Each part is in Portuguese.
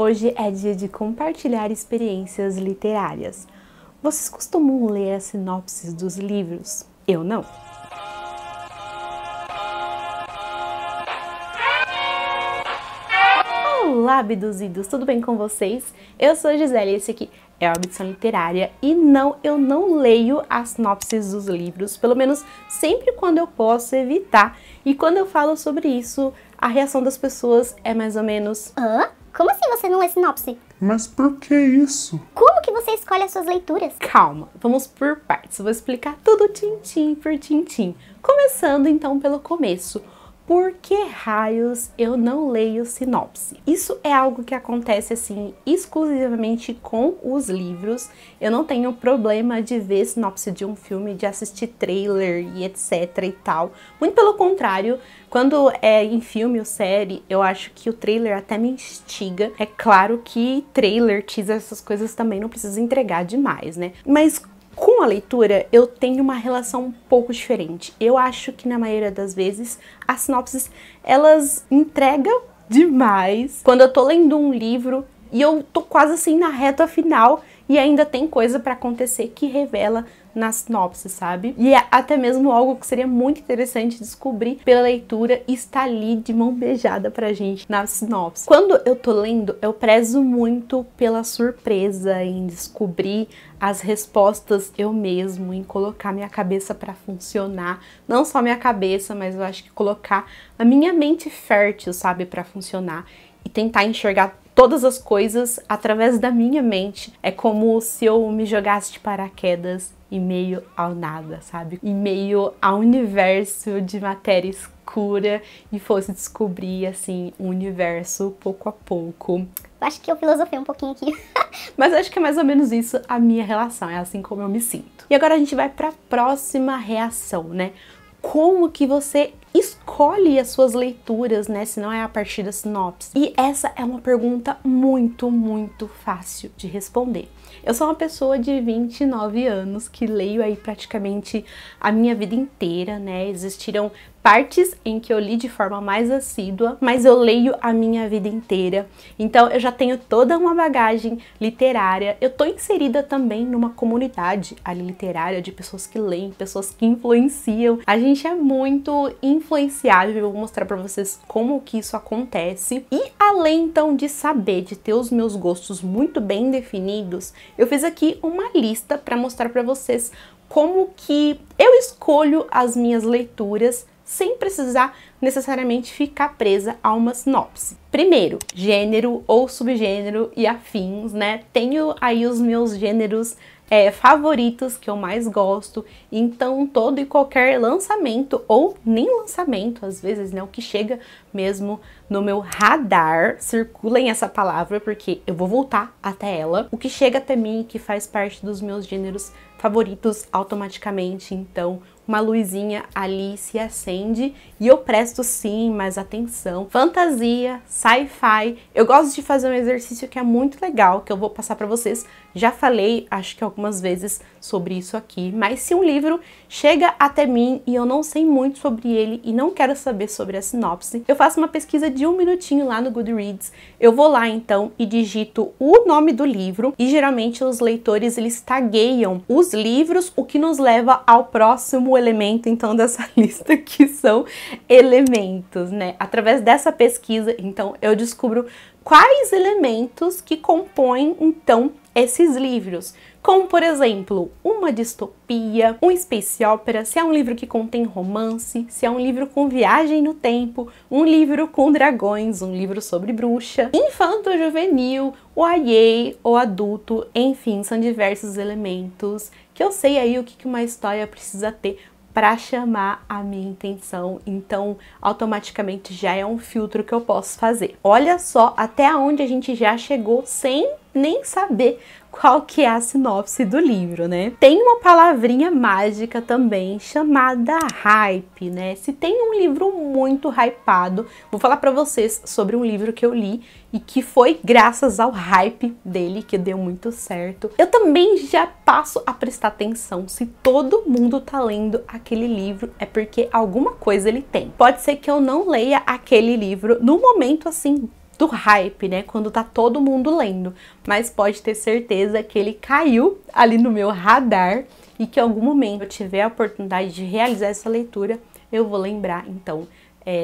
Hoje é dia de compartilhar experiências literárias. Vocês costumam ler as sinopses dos livros? Eu não. Olá, abduzidos! Tudo bem com vocês? Eu sou a Gisele e esse aqui é a Abdução Literária. E não, eu não leio as sinopses dos livros, pelo menos sempre quando eu posso evitar. E quando eu falo sobre isso, a reação das pessoas é mais ou menos... Hã? Como assim você não lê sinopse? Mas por que isso? Como que você escolhe as suas leituras? Calma, vamos por partes. Eu vou explicar tudo tintim por tintim. Começando então pelo começo. Por que raios eu não leio sinopse? Isso é algo que acontece assim exclusivamente com os livros. Eu não tenho problema de ver sinopse de um filme, de assistir trailer e etc e tal. Muito pelo contrário, quando é em filme ou série, eu acho que o trailer até me instiga. É claro que trailer, teaser, essas coisas também não precisa entregar demais, né? Mas com a leitura, eu tenho uma relação um pouco diferente. Eu acho que na maioria das vezes, as sinopses, elas entregam demais. Quando eu tô lendo um livro e eu tô quase assim na reta final e ainda tem coisa pra acontecer que revela na sinopse, sabe? E é até mesmo algo que seria muito interessante descobrir pela leitura e está ali de mão beijada pra gente na sinopse. Quando eu tô lendo, eu prezo muito pela surpresa, em descobrir as respostas eu mesmo, em colocar minha cabeça pra funcionar. Não só minha cabeça, mas eu acho que colocar a minha mente fértil, sabe, pra funcionar. E tentar enxergar todas as coisas através da minha mente. É como se eu me jogasse de paraquedas em meio ao nada, sabe? Em meio ao universo de matéria escura e fosse descobrir, assim, o universo pouco a pouco. Eu acho que eu filosofei um pouquinho aqui. Mas acho que é mais ou menos isso a minha relação, é assim como eu me sinto. E agora a gente vai para a próxima reação, né? Como que você escolhe as suas leituras, né, se não é a partir da sinopse? E essa é uma pergunta muito fácil de responder. Eu sou uma pessoa de 29 anos que leio aí praticamente a minha vida inteira, né? Existiram partes em que eu li de forma mais assídua, mas eu leio a minha vida inteira. Então eu já tenho toda uma bagagem literária. Eu tô inserida também numa comunidade ali literária de pessoas que leem, pessoas que influenciam. A gente é muito influenciável, eu vou mostrar pra vocês como que isso acontece. E além então de saber, de ter os meus gostos muito bem definidos, eu fiz aqui uma lista pra mostrar pra vocês como que eu escolho as minhas leituras sem precisar necessariamente ficar presa a uma sinopse. Primeiro, gênero ou subgênero e afins, né? Tenho aí os meus gêneros favoritos que eu mais gosto, então todo e qualquer lançamento, ou nem lançamento às vezes, né, o que chega mesmo no meu radar, circulem essa palavra porque eu vou voltar até ela, o que chega até mim, que faz parte dos meus gêneros favoritos automaticamente, então uma luzinha ali se acende e eu presto sim mais atenção. Fantasia, sci-fi, eu gosto de fazer um exercício que é muito legal, que eu vou passar pra vocês. Já falei, acho que algumas vezes sobre isso aqui, mas se um livro chega até mim e eu não sei muito sobre ele e não quero saber sobre a sinopse, eu faço uma pesquisa de 1 minutinho lá no Goodreads. Eu vou lá então e digito o nome do livro e geralmente os leitores eles tagueiam os livros, o que nos leva ao próximo elemento então dessa lista, que são elementos, né? Através dessa pesquisa, então, eu descubro quais elementos que compõem então esses livros, como por exemplo, uma distopia, um space opera, se é um livro que contém romance, se é um livro com viagem no tempo, um livro com dragões, um livro sobre bruxa, infanto-juvenil, o YA ou adulto, enfim, são diversos elementos que eu sei aí o que uma história precisa ter para chamar a minha atenção, então automaticamente já é um filtro que eu posso fazer. Olha só até onde a gente já chegou sem nem saber qual que é a sinopse do livro, né? Tem uma palavrinha mágica também chamada hype, né? Se tem um livro muito hypado, vou falar pra vocês sobre um livro que eu li e que foi graças ao hype dele que deu muito certo. Eu também já passo a prestar atenção se todo mundo tá lendo aquele livro, é porque alguma coisa ele tem. Pode ser que eu não leia aquele livro no momento assim do hype, né? Quando tá todo mundo lendo. Mas pode ter certeza que ele caiu ali no meu radar e que em algum momento eu tiver a oportunidade de realizar essa leitura, eu vou lembrar, então,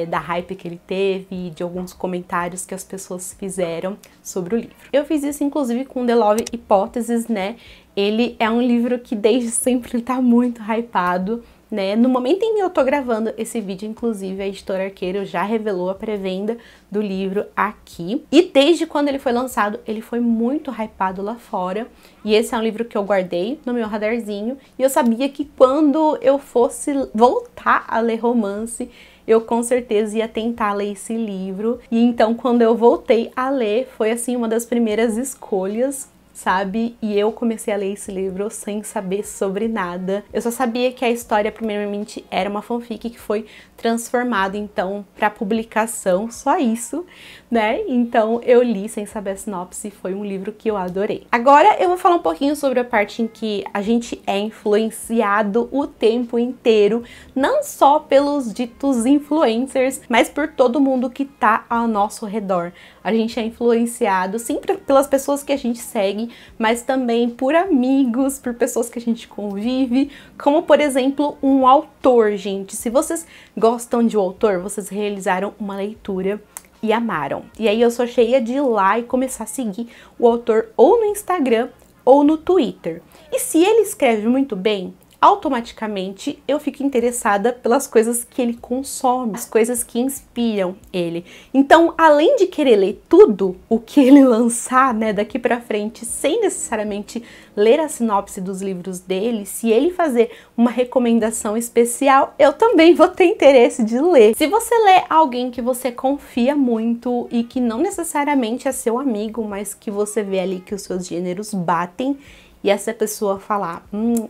da hype que ele teve, de alguns comentários que as pessoas fizeram sobre o livro. Eu fiz isso, inclusive, com The Love Hypothesis, né? Ele é um livro que desde sempre tá muito hypado, né? No momento em que eu tô gravando esse vídeo, inclusive, a Editora Arqueiro já revelou a pré-venda do livro aqui. E desde quando ele foi lançado, ele foi muito hypado lá fora. E esse é um livro que eu guardei no meu radarzinho. E eu sabia que quando eu fosse voltar a ler romance, eu com certeza ia tentar ler esse livro. E então, quando eu voltei a ler, foi assim uma das primeiras escolhas, sabe? E eu comecei a ler esse livro sem saber sobre nada. Eu só sabia que a história, primeiramente, era uma fanfic que foi transformada, então, para publicação, só isso, né? Então, eu li sem saber a sinopse, foi um livro que eu adorei. Agora, eu vou falar um pouquinho sobre a parte em que a gente é influenciado o tempo inteiro, não só pelos ditos influencers, mas por todo mundo que tá ao nosso redor. A gente é influenciado, sim, pelas pessoas que a gente segue, mas também por amigos, por pessoas que a gente convive, como, por exemplo, um autor, gente. Se vocês gostam de um autor, vocês realizaram uma leitura e amaram. E aí eu sou cheia de ir lá e começar a seguir o autor ou no Instagram ou no Twitter. E se ele escreve muito bem, automaticamente eu fico interessada pelas coisas que ele consome, as coisas que inspiram ele. Então, além de querer ler tudo o que ele lançar, né, daqui pra frente, sem necessariamente ler a sinopse dos livros dele, se ele fazer uma recomendação especial, eu também vou ter interesse de ler. Se você lê alguém que você confia muito e que não necessariamente é seu amigo, mas que você vê ali que os seus gêneros batem, e essa pessoa falar,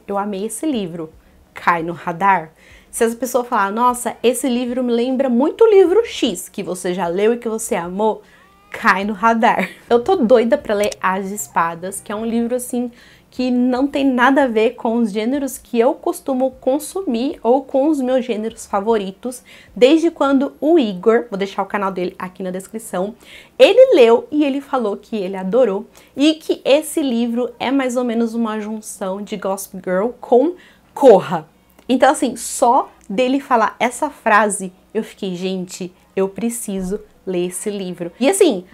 eu amei esse livro, cai no radar. Se essa pessoa falar, nossa, esse livro me lembra muito o livro X, que você já leu e que você amou, cai no radar. Eu tô doida pra ler As de Espadas, que é um livro, assim, que não tem nada a ver com os gêneros que eu costumo consumir ou com os meus gêneros favoritos, desde quando o Igor, vou deixar o canal dele aqui na descrição, ele leu e ele falou que ele adorou e que esse livro é mais ou menos uma junção de Gossip Girl com Corra. Então, assim, só dele falar essa frase, eu fiquei, gente, eu preciso ler esse livro. E assim,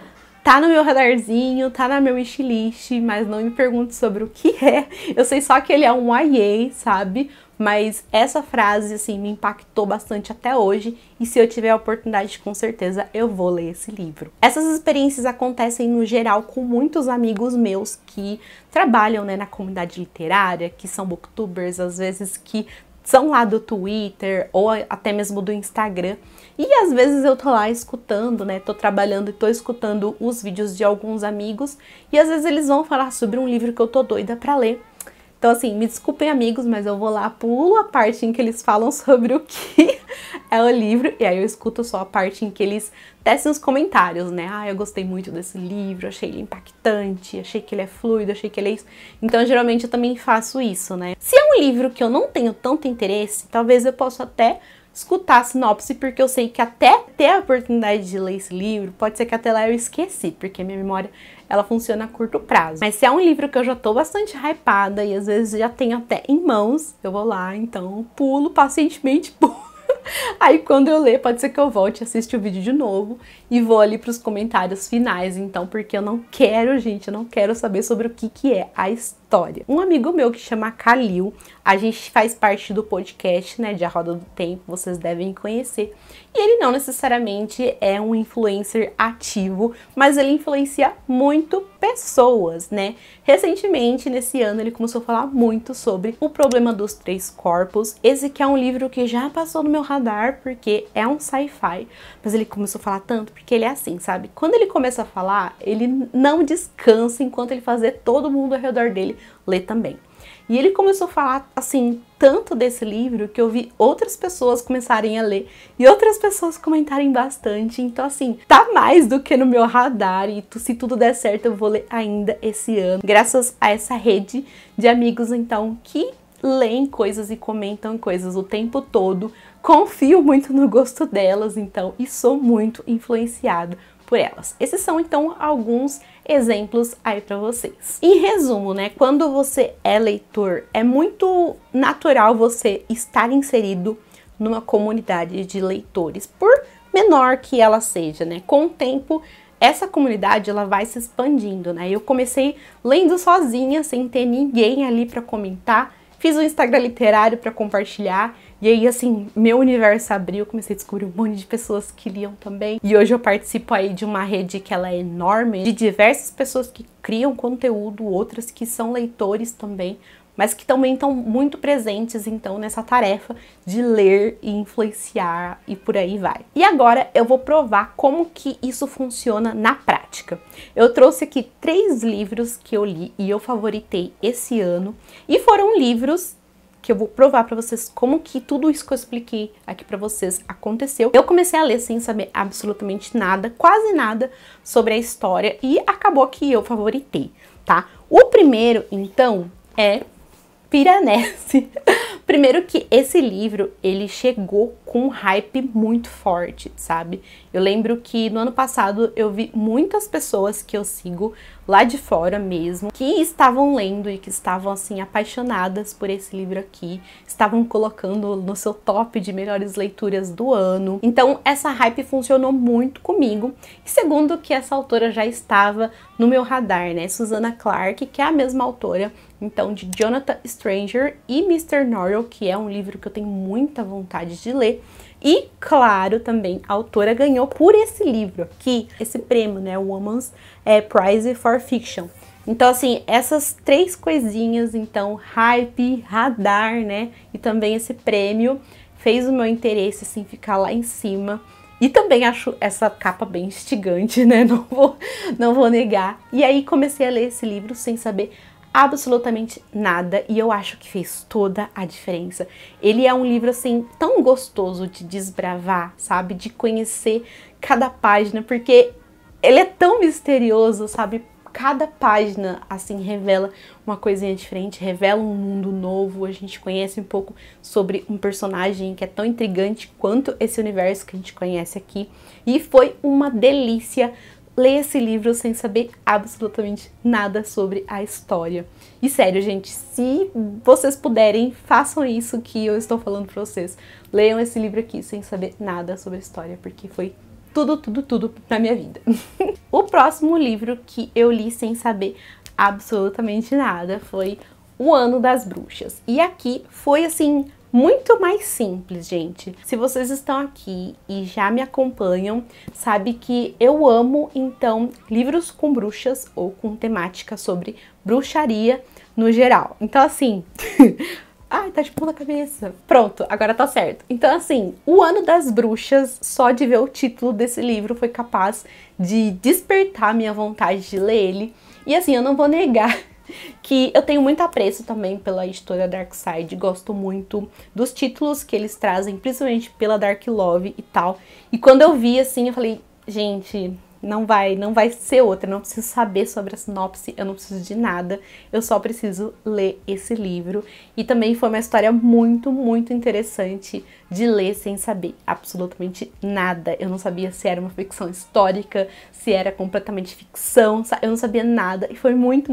tá no meu radarzinho, tá na meu wishlist, mas não me pergunte sobre o que é. Eu sei só que ele é um YA, sabe? Mas essa frase, assim, me impactou bastante até hoje. E se eu tiver a oportunidade, com certeza eu vou ler esse livro. Essas experiências acontecem no geral com muitos amigos meus que trabalham, né, na comunidade literária, que são booktubers, às vezes que são lá do Twitter ou até mesmo do Instagram. E às vezes eu tô lá escutando, né, tô trabalhando e tô escutando os vídeos de alguns amigos e às vezes eles vão falar sobre um livro que eu tô doida pra ler. Então assim, me desculpem amigos, mas eu vou lá, pulo a parte em que eles falam sobre o que é o livro e aí eu escuto só a parte em que eles tecem os comentários, né? Ah, eu gostei muito desse livro, achei ele impactante, achei que ele é fluido, achei que ele é isso. Então geralmente eu também faço isso, né? Se é um livro que eu não tenho tanto interesse, talvez eu possa até escutar a sinopse, porque eu sei que até ter a oportunidade de ler esse livro, pode ser que até lá eu esqueci, porque a minha memória, ela funciona a curto prazo. Mas se é um livro que eu já tô bastante hypada e às vezes já tenho até em mãos, eu vou lá, então pulo pacientemente, pulo. Aí quando eu ler, pode ser que eu volte, assiste o vídeo de novo e vou ali pros comentários finais, então, porque eu não quero, gente, eu não quero saber sobre o que é a história. Um amigo meu que chama Kalil, a gente faz parte do podcast, né, de A Roda do Tempo, vocês devem conhecer. E ele não necessariamente é um influencer ativo, mas ele influencia muito pessoas, né? Recentemente, nesse ano, ele começou a falar muito sobre O Problema dos Três Corpos. Esse que é um livro que já passou no meu radar, porque é um sci-fi, mas ele começou a falar tanto, porque ele é assim, sabe? Quando ele começa a falar, ele não descansa enquanto ele fazer todo mundo ao redor dele ler também. E ele começou a falar, assim, tanto desse livro que eu vi outras pessoas começarem a ler e outras pessoas comentarem bastante. Então, assim, tá mais do que no meu radar e se tudo der certo eu vou ler ainda esse ano. Graças a essa rede de amigos, então, que leem coisas e comentam coisas o tempo todo. Confio muito no gosto delas, então, e sou muito influenciada por elas. Esses são então alguns exemplos aí para vocês. Em resumo, né, quando você é leitor, é muito natural você estar inserido numa comunidade de leitores, por menor que ela seja, né? Com o tempo, essa comunidade ela vai se expandindo, né? Eu comecei lendo sozinha, sem ter ninguém ali para comentar. Fiz um Instagram literário para compartilhar. E aí, assim, meu universo abriu, comecei a descobrir um monte de pessoas que liam também. E hoje eu participo aí de uma rede que ela é enorme, de diversas pessoas que criam conteúdo, outras que são leitores também, mas que também estão muito presentes, então, nessa tarefa de ler e influenciar e por aí vai. E agora eu vou provar como que isso funciona na prática. Eu trouxe aqui 3 livros que eu li e eu favoritei esse ano, e foram livros que eu vou provar pra vocês como que tudo isso que eu expliquei aqui pra vocês aconteceu. Eu comecei a ler sem saber absolutamente nada, quase nada sobre a história, e acabou que eu favoritei, tá? O primeiro, então, é Piranesi. Primeiro que esse livro, ele chegou com um hype muito forte, sabe? Eu lembro que no ano passado eu vi muitas pessoas que eu sigo lá de fora mesmo, que estavam lendo e que estavam, assim, apaixonadas por esse livro aqui, estavam colocando no seu top de melhores leituras do ano. Então, essa hype funcionou muito comigo. E segundo que essa autora já estava no meu radar, né? Susannah Clarke, que é a mesma autora, então, de Jonathan Stranger e Mr. Norrell, que é um livro que eu tenho muita vontade de ler. E, claro, também a autora ganhou por esse livro aqui, esse prêmio, né? Women's Prize for Fiction. Então, assim, essas 3 coisinhas, então, hype, radar, né? E também esse prêmio fez o meu interesse, assim, ficar lá em cima. E também acho essa capa bem instigante, né? Não vou negar. E aí comecei a ler esse livro sem saber absolutamente nada, e eu acho que fez toda a diferença. Ele é um livro, assim, tão gostoso de desbravar, sabe? De conhecer cada página, porque ele é tão misterioso, sabe? Cada página, assim, revela uma coisinha diferente, revela um mundo novo, a gente conhece um pouco sobre um personagem que é tão intrigante quanto esse universo que a gente conhece aqui, e foi uma delícia ler esse livro sem saber absolutamente nada sobre a história. E sério, gente, se vocês puderem, façam isso que eu estou falando pra vocês. Leiam esse livro aqui sem saber nada sobre a história, porque foi tudo na minha vida. O próximo livro que eu li sem saber absolutamente nada foi O Ano das Bruxas. E aqui foi, assim, muito mais simples, gente. Se vocês estão aqui e já me acompanham, sabe que eu amo, então, livros com bruxas ou com temática sobre bruxaria no geral. Então, assim... Ai, tá de ponta cabeça. Pronto, agora tá certo. Então, assim, O Ano das Bruxas, só de ver o título desse livro foi capaz de despertar minha vontade de ler ele. E, assim, eu não vou negar que eu tenho muito apreço também pela editora Darkside, gosto muito dos títulos que eles trazem, principalmente pela Dark Love e tal. E quando eu vi, assim, eu falei, gente, não vai ser outra, eu não preciso saber sobre a sinopse, eu não preciso de nada, eu só preciso ler esse livro. E também foi uma história muito interessante de ler sem saber absolutamente nada. Eu não sabia se era uma ficção histórica, se era completamente ficção, eu não sabia nada, e foi muito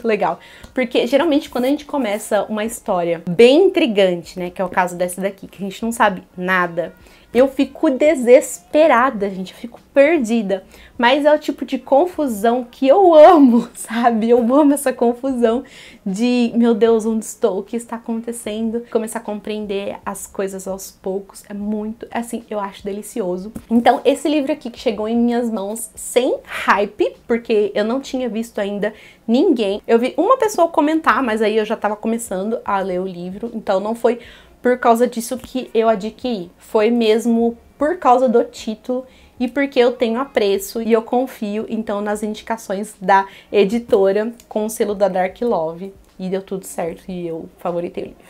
legal. Porque geralmente quando a gente começa uma história bem intrigante, né, que é o caso dessa daqui, que a gente não sabe nada, eu fico desesperada, gente, eu fico perdida. Mas é o tipo de confusão que eu amo, sabe? Eu amo essa confusão de, meu Deus, onde estou? O que está acontecendo? Começar a compreender as coisas aos poucos. É muito, assim, eu acho delicioso. Então, esse livro aqui que chegou em minhas mãos sem hype, porque eu não tinha visto ainda ninguém. Eu vi uma pessoa comentar, mas aí eu já estava começando a ler o livro, então não foi por causa disso que eu adquiri, foi mesmo por causa do título e porque eu tenho apreço e eu confio, então, nas indicações da editora com o selo da Dark Love, e deu tudo certo e eu favoritei o livro.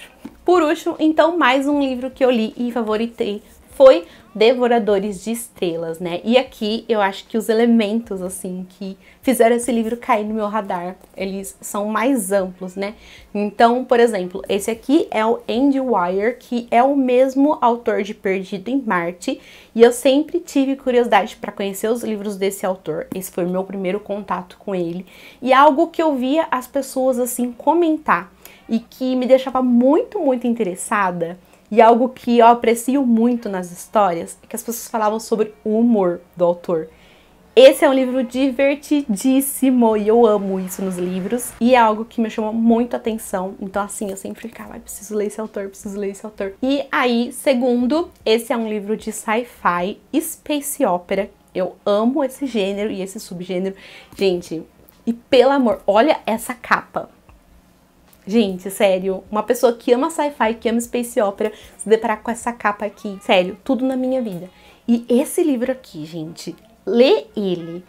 Por último, então, mais um livro que eu li e favoritei foi Devoradores de Estrelas, né? E aqui eu acho que os elementos, assim, que fizeram esse livro cair no meu radar, eles são mais amplos, né? Então, por exemplo, esse aqui é o Andy Weir, que é o mesmo autor de Perdido em Marte, e eu sempre tive curiosidade para conhecer os livros desse autor. Esse foi o meu primeiro contato com ele, e algo que eu via as pessoas, assim, comentar, e que me deixava muito, muito interessada. E algo que eu aprecio muito nas histórias é que as pessoas falavam sobre o humor do autor. Esse é um livro divertidíssimo e eu amo isso nos livros. E é algo que me chamou muito a atenção. Então assim, eu sempre ficava, preciso ler esse autor, preciso ler esse autor. E aí, segundo, esse é um livro de sci-fi, space opera. Eu amo esse gênero e esse subgênero. Gente, e pelo amor, olha essa capa. Gente, sério, uma pessoa que ama sci-fi, que ama space opera, se deparar com essa capa aqui, sério, tudo na minha vida. E esse livro aqui, gente, lê ele.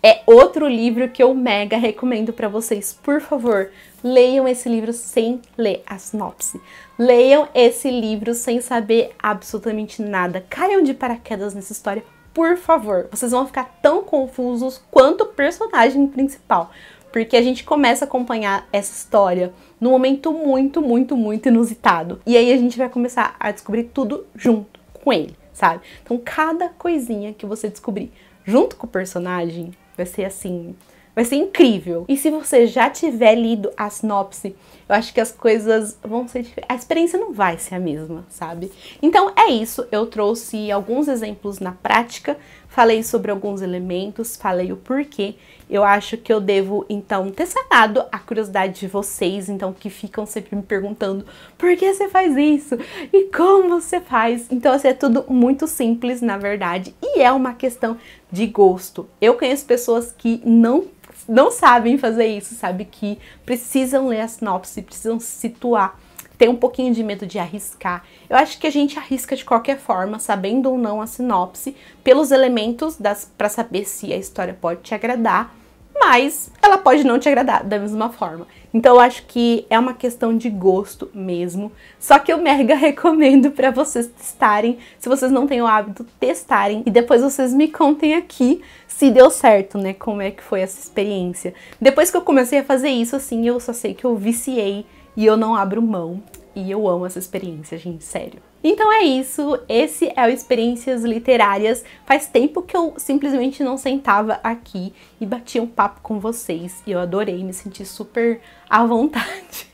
É outro livro que eu mega recomendo pra vocês. Por favor, leiam esse livro sem ler a sinopse. Leiam esse livro sem saber absolutamente nada. Caiam de paraquedas nessa história, por favor. Vocês vão ficar tão confusos quanto o personagem principal. Porque a gente começa a acompanhar essa história num momento muito, muito, muito inusitado. E aí a gente vai começar a descobrir tudo junto com ele, sabe? Então cada coisinha que você descobrir junto com o personagem vai ser assim, vai ser incrível. E se você já tiver lido a sinopse, eu acho que as coisas vão ser diferentes. A experiência não vai ser a mesma, sabe? Então é isso, eu trouxe alguns exemplos na prática, falei sobre alguns elementos, falei o porquê. Eu acho que eu devo, então, ter sanado a curiosidade de vocês, então, que ficam sempre me perguntando por que você faz isso? E como você faz? Então, assim, é tudo muito simples, na verdade, e é uma questão de gosto. Eu conheço pessoas que não sabem fazer isso, sabe? Que precisam ler a sinopse, precisam se situar, tem um pouquinho de medo de arriscar. Eu acho que a gente arrisca de qualquer forma, sabendo ou não a sinopse, pelos elementos para saber se a história pode te agradar, mas ela pode não te agradar da mesma forma. Então eu acho que é uma questão de gosto mesmo, só que eu mega recomendo para vocês testarem, se vocês não têm o hábito, testarem, e depois vocês me contem aqui se deu certo, né, como é que foi essa experiência. Depois que eu comecei a fazer isso, assim, eu só sei que eu viciei, e eu não abro mão, e eu amo essa experiência, gente, sério. Então é isso, esse é o Experiências Literárias. Faz tempo que eu simplesmente não sentava aqui e batia um papo com vocês, e eu adorei, me senti super à vontade.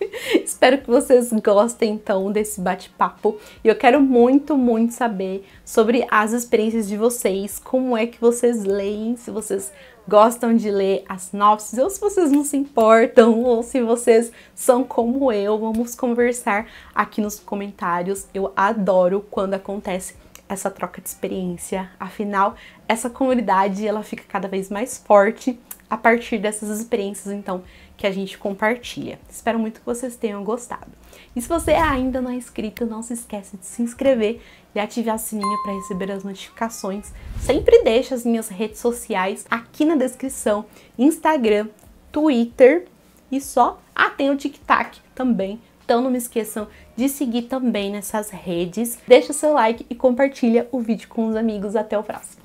Espero que vocês gostem, então, desse bate-papo. E eu quero muito, muito saber sobre as experiências de vocês, como é que vocês leem, se vocês gostam de ler as sinopses, ou se vocês não se importam, ou se vocês são como eu. Vamos conversar aqui nos comentários. Eu adoro quando acontece essa troca de experiência. Afinal, essa comunidade, ela fica cada vez mais forte a partir dessas experiências, então, que a gente compartilha. Espero muito que vocês tenham gostado. E se você ainda não é inscrito, não se esquece de se inscrever e ativar o sininho para receber as notificações. Sempre deixo as minhas redes sociais aqui na descrição, Instagram, Twitter e só. Tem o TikTok também. Então não me esqueçam de seguir também nessas redes. Deixa o seu like e compartilha o vídeo com os amigos. Até o próximo.